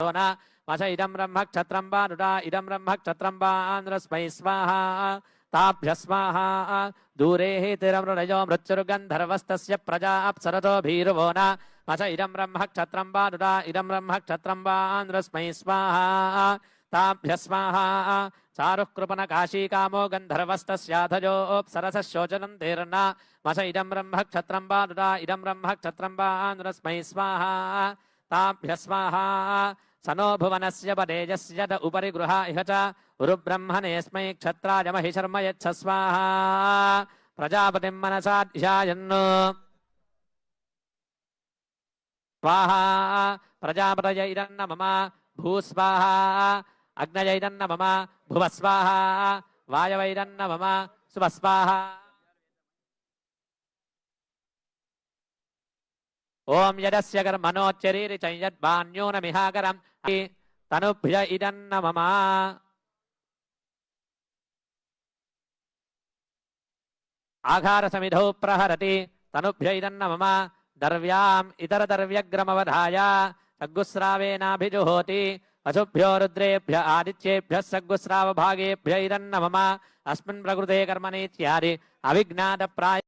मस इदं ब्रह्म क्षत्रं वा नुरा इदं ब्रह्म क्षत्रं वा आन्द्रस्मै स्वाहा ताभ्य स्वाहा दूरे तिरमृणयो मृत्युर्गन्धर्वस्तस्य प्रजा अप्सरतो भीरुवो न मस इदं ब्रह्म क्षत्रं वा नुरा इदं ब्रह्म क्षत्रं वा आन्द्रस्मै स्वाहा ताभ्य स्वाहा चारुः कृपन काशीकामो गन्धर्वस्तस्याधजोऽप्सरसः शोचनं तीर्न मस इदं ब्रह्म क्षत्रं वा नुरा इदं ब्रह्म क्षत्रं वा आन्द्रस्मै स्वाहा ताभ्य स्वाहा सनो भुवनस्य पदेजस्य द उपरि गृहा इह च उरुब्रह्मणेऽस्मै क्षत्राय महि शर्म यच्छ स्वाहा प्रजापतिं मनसा ध्यायन् स्वाहा प्रजापतय इदन्न मम भूस्वाहा अग्नय इदन्न मम भुवस्वाहा वायव इदन्न मम सुवस्वाहा ओम यदस्य कर्मणोच्चरीरि च यद्वान्योनमिहाकरं तनुभ्य इदन्न मम आघारसमिधौ प्रहरति तनुभ्य इदन्न मम दर्व्याम् इतरदर्व्यग्रमवधाय सग्गुस्रावेनाभिजुहोति वसुभ्यो रुद्रेभ्य आदित्येभ्यः सग्गुस्रावभागेभ्य इदन्न मम अस्मिन् प्रकृते कर्मणीत्यादि अविज्ञातप्राय